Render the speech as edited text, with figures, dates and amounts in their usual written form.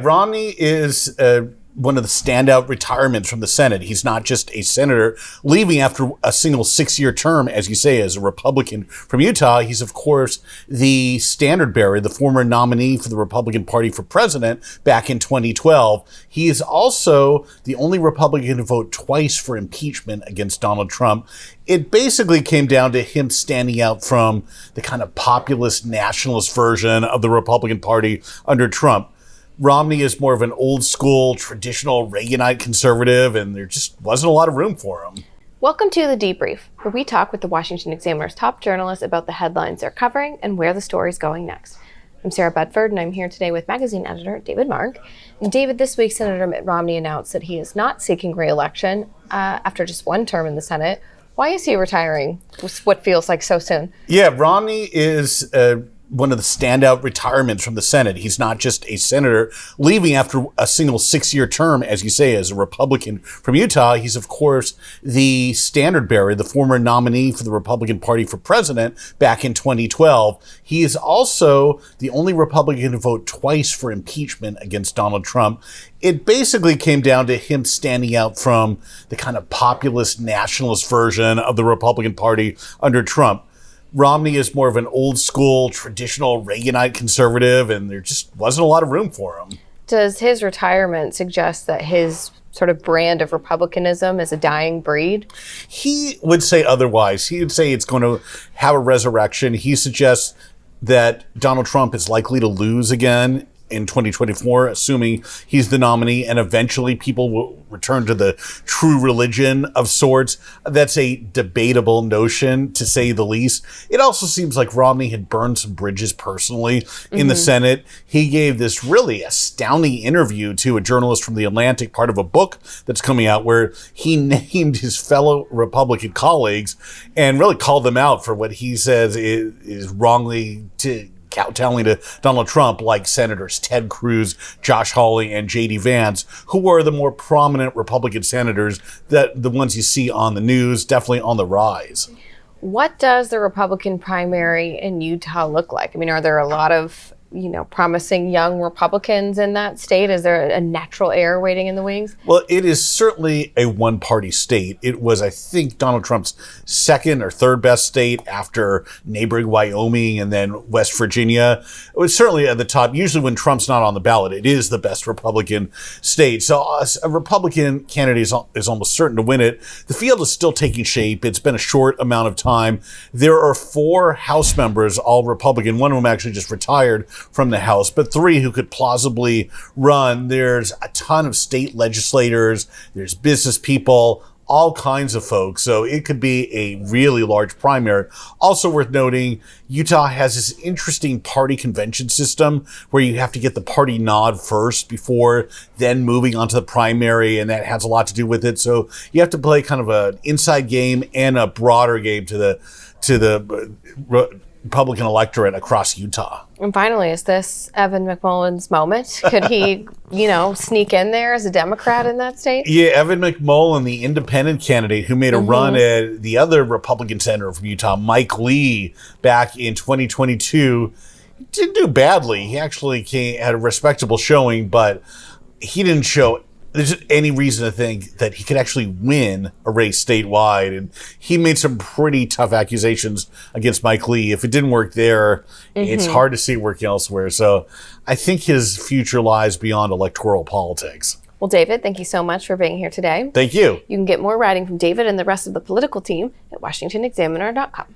Romney is one of the standout retirements from the Senate. He's not just a senator leaving after a single 6-year term, as you say, as a Republican from Utah. He's, of course, the standard bearer, the former nominee for the Republican Party for president back in 2012. He is also the only Republican to vote twice for impeachment against Donald Trump. It basically came down to him standing out from the kind of populist nationalist version of the Republican Party under Trump. Romney is more of an old school, traditional Reaganite conservative, and there just wasn't a lot of room for him. Welcome to The Debrief, where we talk with the Washington Examiner's top journalists about the headlines they're covering and where the story's going next. I'm Sarah Bedford, and I'm here today with magazine editor David Mark. And David, this week, Senator Mitt Romney announced that he is not seeking re-election after just one term in the Senate. Why is he retiring what feels like so soon? Yeah, Romney is one of the standout retirements from the Senate. He's not just a senator leaving after a single 6-year term, as you say, as a Republican from Utah. He's, of course, the standard bearer, the former nominee for the Republican Party for president back in 2012. He is also the only Republican to vote twice for impeachment against Donald Trump. It basically came down to him standing out from the kind of populist nationalist version of the Republican Party under Trump. Romney is more of an old school, traditional Reaganite conservative, and there just wasn't a lot of room for him. Does his retirement suggest that his sort of brand of republicanism is a dying breed? He would say otherwise. He would say it's going to have a resurrection. He suggests that Donald Trump is likely to lose again in 2024, assuming he's the nominee, and eventually people will return to the true religion of sorts. That's a debatable notion, to say the least. It also seems like Romney had burned some bridges personally in the Senate. He gave this really astounding interview to a journalist from The Atlantic, part of a book that's coming out, where he named his fellow Republican colleagues and really called them out for what he says is wrongly kowtowing to Donald Trump, like Senators Ted Cruz, Josh Hawley, and J.D. Vance, who are the more prominent Republican senators, that the ones you see on the news, definitely on the rise. What does the Republican primary in Utah look like? I mean, are there a lot of, promising young Republicans in that state? Is there a natural heir waiting in the wings? Well, it is certainly a one-party state. It was, I think, Donald Trump's second or third best state after neighboring Wyoming and then West Virginia. It was certainly at the top. Usually when Trump's not on the ballot, it is the best Republican state. So a Republican candidate is almost certain to win it. The field is still taking shape. It's been a short amount of time. There are 4 House members, all Republican. One of them actually just retired from the House, but 3 who could plausibly run. There's a ton of state legislators, there's business people, all kinds of folks. So it could be a really large primary. Also worth noting, Utah has this interesting party convention system where you have to get the party nod first before then moving on to the primary, and that has a lot to do with it. So you have to play kind of an inside game and a broader game to the Republican electorate across Utah. And finally, is this Evan McMullen's moment? Could he, sneak in there as a Democrat in that state? Yeah, Evan McMullen, the independent candidate who made a run at the other Republican senator from Utah, Mike Lee, back in 2022, didn't do badly. He actually had a respectable showing, but he didn't show there's any reason to think that he could actually win a race statewide. And he made some pretty tough accusations against Mike Lee. If it didn't work there, it's hard to see it working elsewhere. So I think his future lies beyond electoral politics. Well, David, thank you so much for being here today. Thank you. You can get more writing from David and the rest of the political team at washingtonexaminer.com.